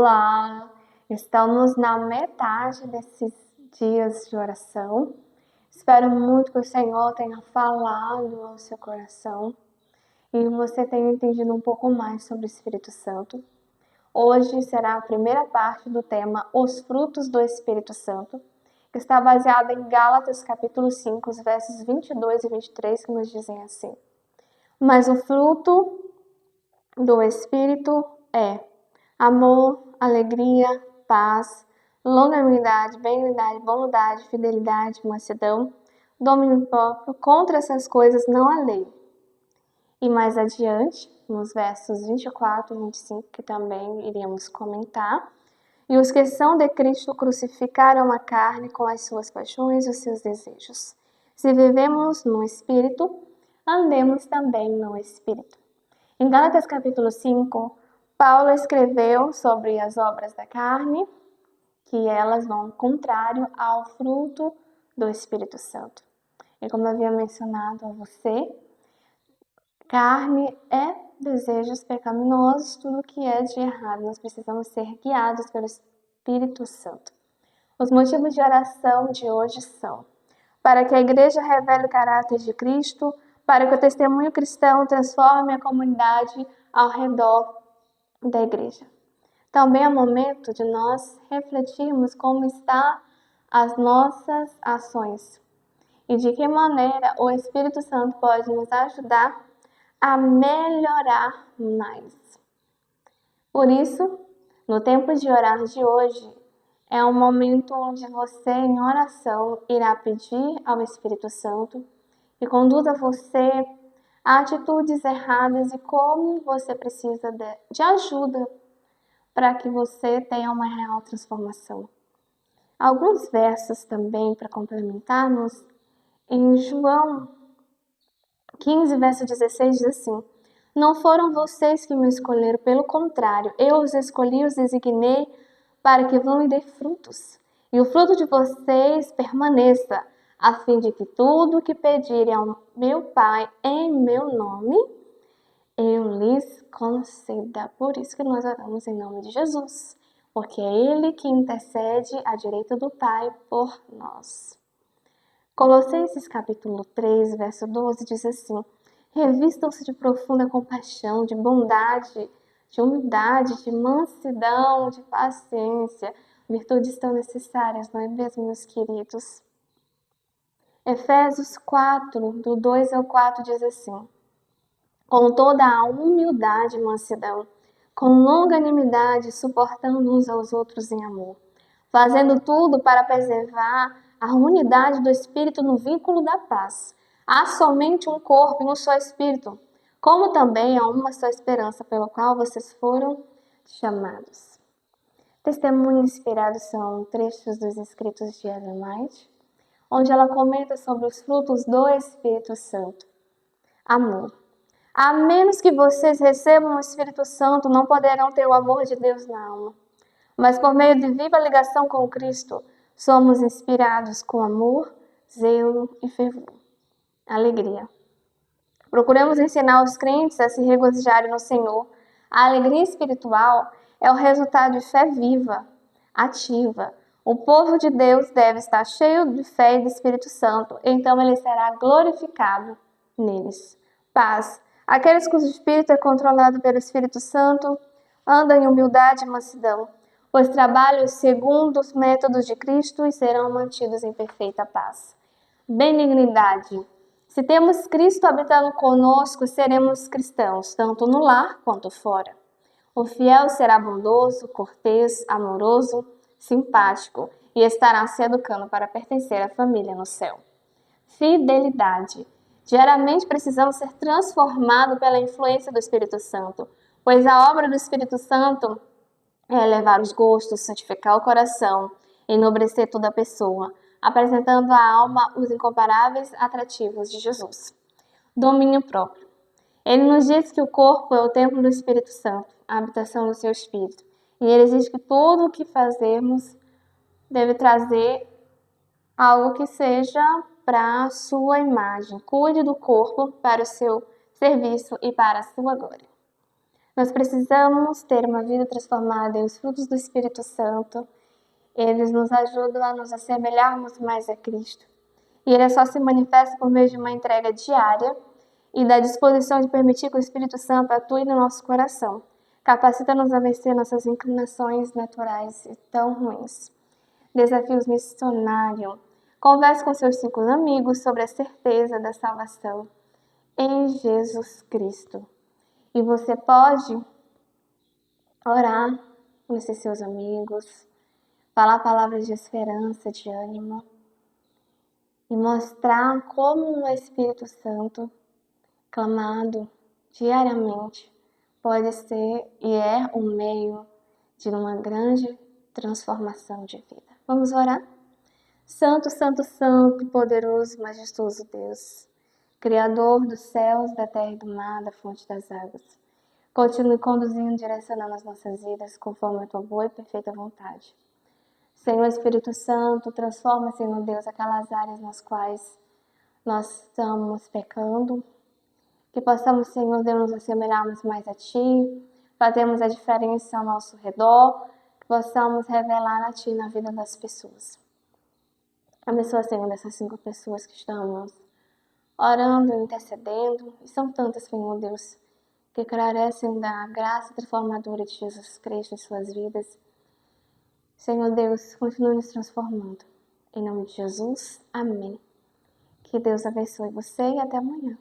Olá, estamos na metade desses dias de oração. Espero muito que o Senhor tenha falado ao seu coração e você tenha entendido um pouco mais sobre o Espírito Santo. Hoje será a primeira parte do tema Os Frutos do Espírito Santo, que está baseada em Gálatas capítulo 5, os versos 22 e 23, que nos dizem assim: Mas o fruto do Espírito é amor, alegria, paz, longanimidade, benignidade, bondade, fidelidade, mansidão, domínio próprio. Contra essas coisas não há lei. E mais adiante, nos versos 24 e 25, que também iríamos comentar: E os que são de Cristo crucificaram a carne com as suas paixões e os seus desejos. Se vivemos no Espírito, andemos também no Espírito. Em Gálatas capítulo 5, Paulo escreveu sobre as obras da carne, que elas vão contrário ao fruto do Espírito Santo. E como eu havia mencionado a você, carne é desejos pecaminosos, tudo que é de errado. Nós precisamos ser guiados pelo Espírito Santo. Os motivos de oração de hoje são: para que a igreja revele o caráter de Cristo, para que o testemunho cristão transforme a comunidade ao redor da igreja. Também é momento de nós refletirmos como estão as nossas ações e de que maneira o Espírito Santo pode nos ajudar a melhorar mais. Por isso, no tempo de orar de hoje, é um momento onde você, em oração, irá pedir ao Espírito Santo que conduza você a atitudes erradas e como você precisa de ajuda para que você tenha uma real transformação. Alguns versos também para complementarmos. Em João 15, verso 16, diz assim: Não foram vocês que me escolheram, pelo contrário, eu os escolhi e os designei para que vão e dê frutos, e o fruto de vocês permaneça, a fim de que tudo o que pedirem ao meu Pai em meu nome, eu lhes conceda. Por isso que nós oramos em nome de Jesus, porque é Ele que intercede à direita do Pai por nós. Colossenses capítulo 3, verso 12 diz assim: Revistam-se de profunda compaixão, de bondade, de humildade, de mansidão, de paciência, virtudes tão necessárias, não é mesmo, meus queridos? Efésios 4, do 2 ao 4 diz assim: Com toda a humildade e mansidão, com longanimidade, suportando uns aos outros em amor, fazendo tudo para preservar a unidade do Espírito no vínculo da paz. Há somente um corpo e um só Espírito, como também há uma só esperança pela qual vocês foram chamados. Testemunhos inspirados são trechos dos escritos de Ellen White, onde ela comenta sobre os frutos do Espírito Santo. Amor. A menos que vocês recebam o Espírito Santo, não poderão ter o amor de Deus na alma. Mas por meio de viva ligação com Cristo, somos inspirados com amor, zelo e fervor. Alegria. Procuramos ensinar os crentes a se regozijarem no Senhor. A alegria espiritual é o resultado de fé viva, ativa. O povo de Deus deve estar cheio de fé e do Espírito Santo, então ele será glorificado neles. Paz. Aqueles cujo espírito é controlado pelo Espírito Santo andam em humildade e mansidão, pois trabalham segundo os métodos de Cristo e serão mantidos em perfeita paz. Benignidade. Se temos Cristo habitando conosco, seremos cristãos, tanto no lar quanto fora. O fiel será bondoso, cortês, amoroso, simpático e estará se educando para pertencer à família no céu. Fidelidade. Diariamente precisamos ser transformados pela influência do Espírito Santo, pois a obra do Espírito Santo é elevar os gostos, santificar o coração, enobrecer toda a pessoa, apresentando à alma os incomparáveis atrativos de Jesus. Domínio próprio. Ele nos diz que o corpo é o templo do Espírito Santo, a habitação do seu Espírito. E ele exige que tudo o que fazermos deve trazer algo que seja para a sua imagem. Cuide do corpo para o seu serviço e para a sua glória. Nós precisamos ter uma vida transformada, e os frutos do Espírito Santo, eles nos ajudam a nos assemelharmos mais a Cristo. E ele só se manifesta por meio de uma entrega diária e da disposição de permitir que o Espírito Santo atue no nosso coração. Capacita-nos a vencer nossas inclinações naturais e tão ruins. Desafios missionários. Converse com seus 5 amigos sobre a certeza da salvação em Jesus Cristo. E você pode orar com esses seus amigos, falar palavras de esperança, de ânimo, e mostrar como o Espírito Santo, clamado diariamente, pode ser e é um meio de uma grande transformação de vida. Vamos orar? Santo, Santo, Santo, poderoso, majestoso Deus, Criador dos céus, da terra e do mar, da fonte das águas, continue conduzindo, direcionando as nossas vidas conforme a tua boa e perfeita vontade. Senhor Espírito Santo, transforma, Senhor Deus, aquelas áreas nas quais nós estamos pecando, que possamos, Senhor Deus, nos assemelharmos mais a Ti, fazermos a diferença ao nosso redor, que possamos revelar a Ti na vida das pessoas. Abençoa, Senhor, dessas 5 pessoas que estamos orando, intercedendo, e são tantas, Senhor Deus, que carecem da graça transformadora de Jesus Cristo em suas vidas. Senhor Deus, continue nos transformando. Em nome de Jesus, amém. Que Deus abençoe você e até amanhã.